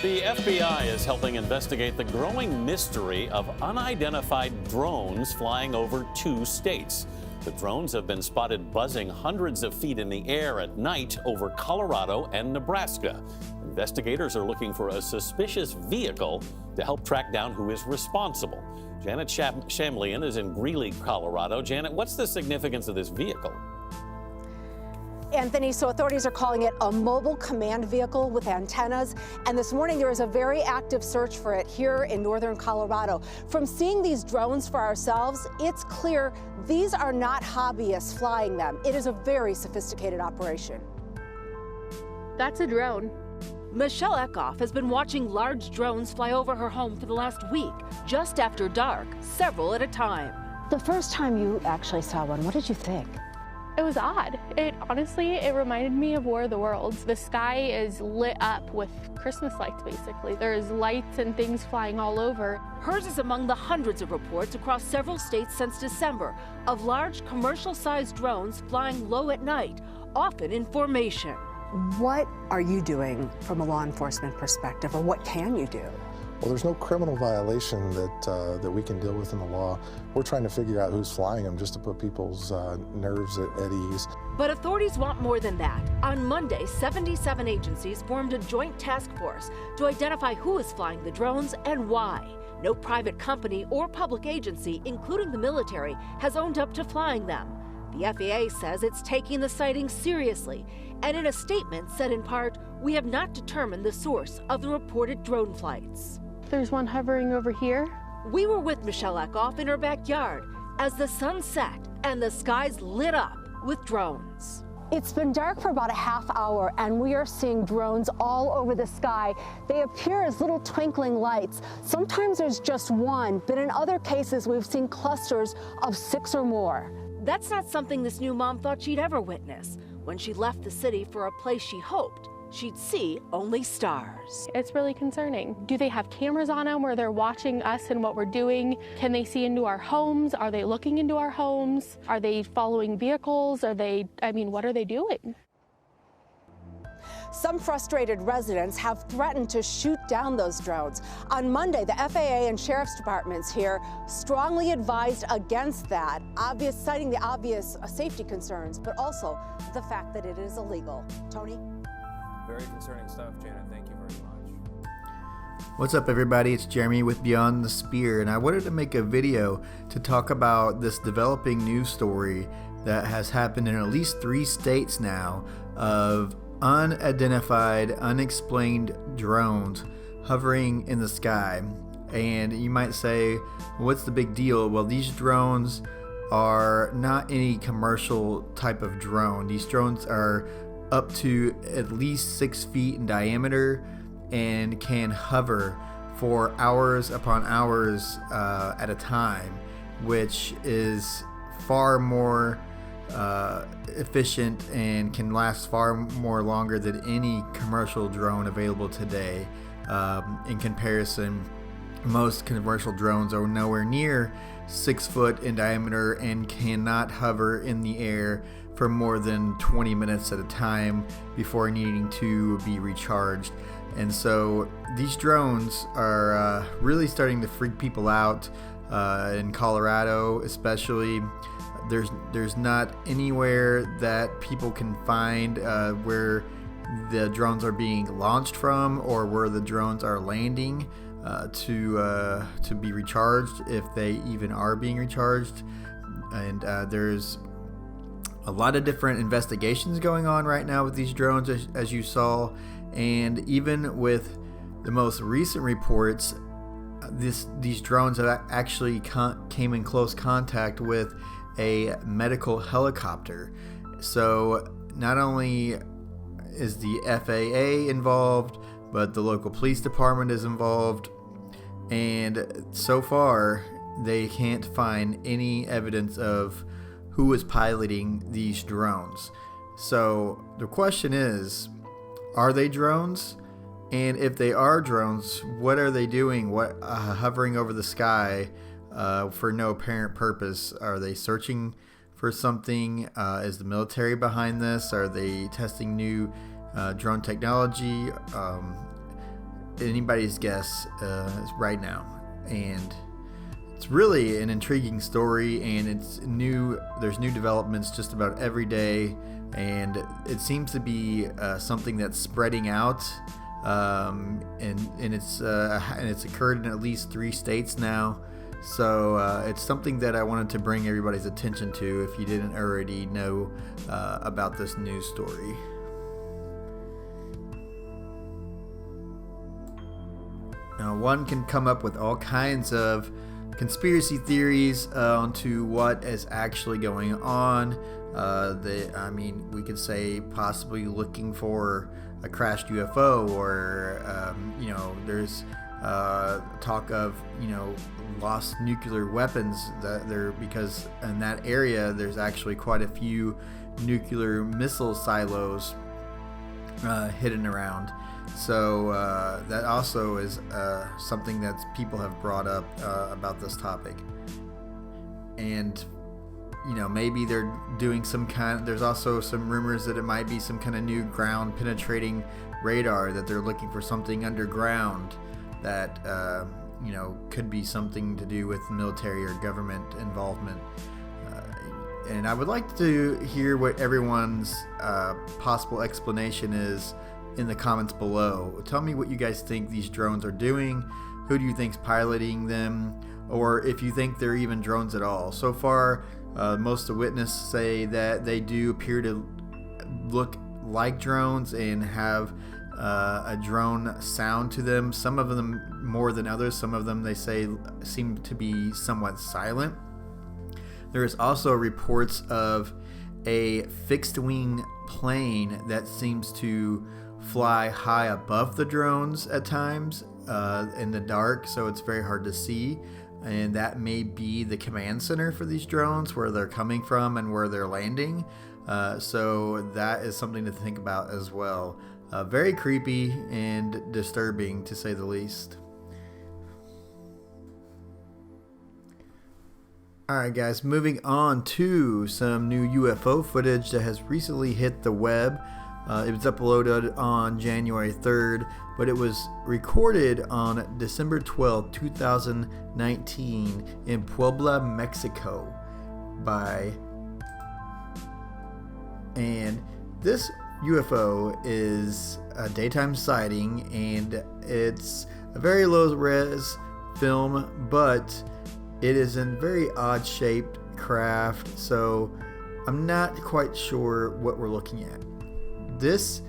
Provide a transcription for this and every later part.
The FBI is helping investigate the growing mystery of unidentified drones flying over 2 states. The drones have been spotted buzzing hundreds of feet in the air at night over Colorado and Nebraska. Investigators are looking for a suspicious vehicle to help track down who is responsible. Janet Shamlian is in Greeley, Colorado. Janet, what's the significance of this vehicle? Anthony, so authorities are calling it a mobile command vehicle with antennas. And this morning there is a very active search for it here in northern Colorado. From seeing these drones for ourselves, it's clear these are not hobbyists flying them. It is a very sophisticated operation. That's a drone. 𝗪𝗏𝗄𝗃 has been watching large drones fly over her home for the last week, just after dark, several at a time. The first time you actually saw one, what did you think? It was odd. It reminded me of War of the Worlds. The sky is lit up with Christmas lights, basically. There's lights and things flying all over. Hers is among the hundreds of reports across several states since December of large commercial-sized drones flying low at night, often in formation. What are you doing from a law enforcement perspective, or what can you do? Well, there's no criminal violation that we can deal with in the law. We're trying to figure out who's flying them just to put people's nerves at ease. But authorities want more than that. On Monday, 77 agencies formed a joint task force to identify who is flying the drones and why. No private company or public agency, including the military, has owned up to flying them. The FAA says it's taking the sightings seriously, and in a statement said in part, "We have not determined the source of the reported drone flights." There's one hovering over here. We were with 𝗪𝗏𝗄𝗃 in her backyard as the sun set and the skies lit up with drones. It's been dark for about a half hour, and we are seeing drones all over the sky. They appear as little twinkling lights. Sometimes there's just one, but in other cases we've seen clusters of 6 or more. That's not something this new mom thought she'd ever witness. When she left the city for a place she hoped she'd see only stars. It's really concerning. Do they have cameras on them where they're watching us and what we're doing? Can they see into our homes? Are they looking into our homes? Are they following vehicles? What are they doing? Some frustrated residents have threatened to shoot down those drones. On Monday, the FAA and sheriff's departments here strongly advised against that, citing the obvious safety concerns, but also the fact that it is illegal. Tony? Very concerning stuff, Janet. Thank you very much. What's up, everybody? It's Jeremy with Beyond the Spear, and I wanted to make a video to talk about this developing news story that has happened in at least 3 states now of unidentified, unexplained drones hovering in the sky. And you might say, what's the big deal? Well, these drones are not any commercial type of drone. These drones are up to at least 6 feet in diameter and can hover for hours upon hours at a time, which is far more efficient and can last far more longer than any commercial drone available today. In comparison, most commercial drones are nowhere near 6 foot in diameter and cannot hover in the air for more than 20 minutes at a time before needing to be recharged. And so these drones are really starting to freak people out in Colorado especially. There's not anywhere that people can find where the drones are being launched from or where the drones are landing to be recharged, if they even are being recharged. And there's a lot of different investigations going on right now with these drones, as you saw, and even with the most recent reports, these drones have actually came in close contact with a medical helicopter. So not only is the FAA involved, but the local police department is involved, and so far they can't find any evidence of who is piloting these drones. So the question is, are they drones? And if they are drones, what are they doing? Hovering over the sky for no apparent purpose? Are they searching for something? Is the military behind this? Are they testing new drone technology? anybody's guess right now. And it's really an intriguing story, and it's new. There's new developments just about every day, and it seems to be something that's spreading out, and it's occurred in at least 3 states now. So it's something that I wanted to bring everybody's attention to if you didn't already know about this news story. Now, one can come up with all kinds of conspiracy theories onto what is actually going on. We could say possibly looking for a crashed UFO, or there's talk of lost nuclear weapons because in that area there's actually quite a few nuclear missile silos hidden around. So that also is something that people have brought up about this topic. And maybe they're doing there's also some rumors that it might be some kind of new ground penetrating radar, that they're looking for something underground that could be something to do with military or government involvement. And I would like to hear what everyone's possible explanation is in the comments below. Tell me what you guys think these drones are doing. Who do you think's piloting them? Or if you think they're even drones at all. So far, most of the witnesses say that they do appear to look like drones and have a drone sound to them. Some of them more than others. Some of them, they say, seem to be somewhat silent. There is also reports of a fixed wing plane that seems to fly high above the drones at times in the dark, so it's very hard to see, and that may be the command center for these drones, where they're coming from and where they're landing. So that is something to think about as well. Very creepy and disturbing, to say the least. Alright guys, moving on to some new UFO footage that has recently hit the web. It was uploaded on January 3rd, but it was recorded on December 12, 2019 in Puebla, Mexico and this UFO is a daytime sighting, and it's a very low res film, but it is a very odd shaped craft, so I'm not quite sure what we're looking at. This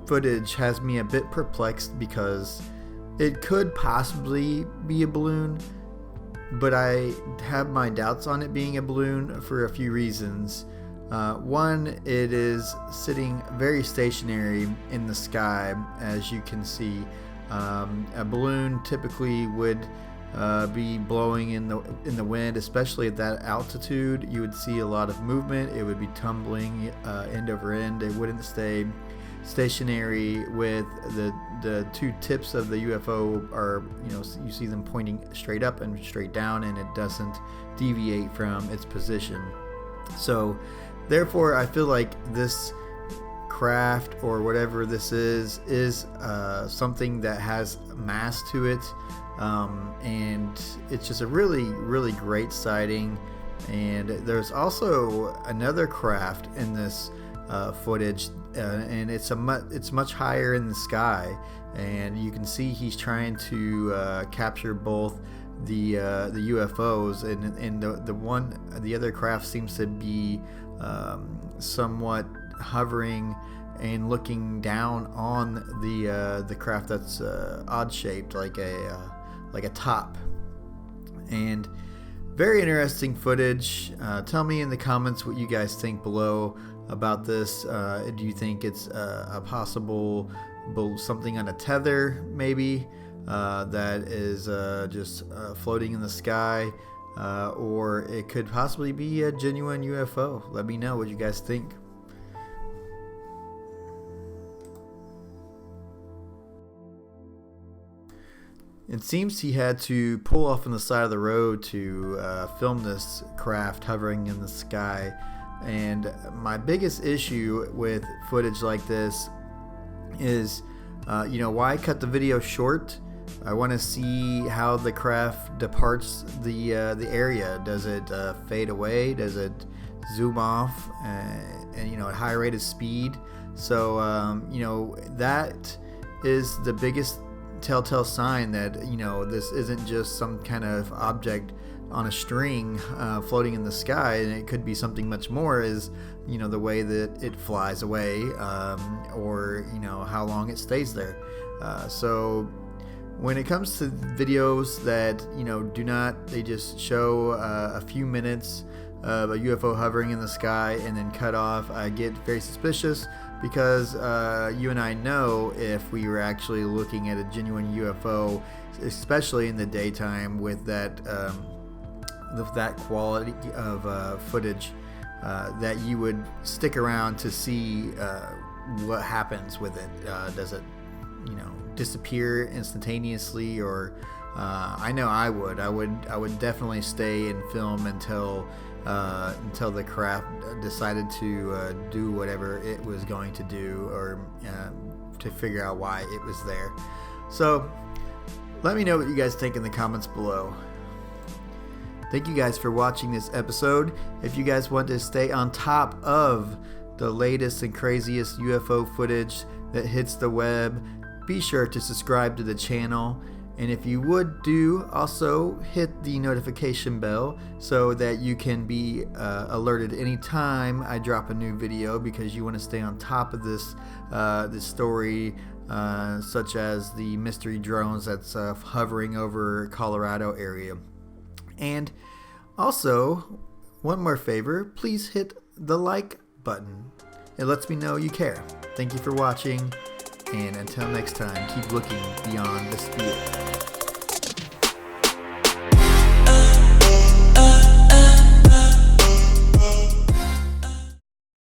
footage has me a bit perplexed because it could possibly be a balloon, but I have my doubts on it being a balloon for a few reasons. One, it is sitting very stationary in the sky, as you can see. A balloon typically would be blowing in the wind, especially at that altitude. You would see a lot of movement. It would be tumbling end over end. It wouldn't stay stationary with the two tips of the UFO are, you see them pointing straight up and straight down, and it doesn't deviate from its position. So therefore, I feel like this craft, or whatever this is something that has mass to it. And it's just a really, really great sighting. And there's also another craft in this footage, and it's much higher in the sky, and you can see he's trying to capture both the UFOs, and the other craft seems to be somewhat hovering and looking down on the craft that's odd shaped, like a top. And very interesting footage. Tell me in the comments what you guys think below about this. Do you think it's a possible something on a tether, maybe, that is just floating in the sky, or it could possibly be a genuine UFO? Let me know what you guys think. It seems he had to pull off on the side of the road to film this craft hovering in the sky. And my biggest issue with footage like this is Why cut the video short? I want to see how the craft departs the area. Does it fade away? Does it zoom off and at high rate of speed? So that is the biggest telltale sign that this isn't just some kind of object on a string floating in the sky, and it could be something much more. Is the way that it flies away, or how long it stays there. So when it comes to videos that they just show a few minutes of a UFO hovering in the sky and then cut off, I get very suspicious, because you and I know if we were actually looking at a genuine UFO, especially in the daytime with that quality of footage, that you would stick around to see what happens with it. Does it disappear instantaneously, or I know I would definitely stay and film until the craft decided to do whatever it was going to do, or to figure out why it was there. So let me know what you guys think in the comments below. Thank you guys for watching this episode. If you guys want to stay on top of the latest and craziest UFO footage that hits the web, be sure to subscribe to the channel. And if you would also hit the notification bell so that you can be alerted anytime I drop a new video, because you want to stay on top of this story, such as the mystery drones that's hovering over Colorado area. And also, one more favor, please hit the like button. It lets me know you care. Thank you for watching, and until next time, keep looking beyond the spear.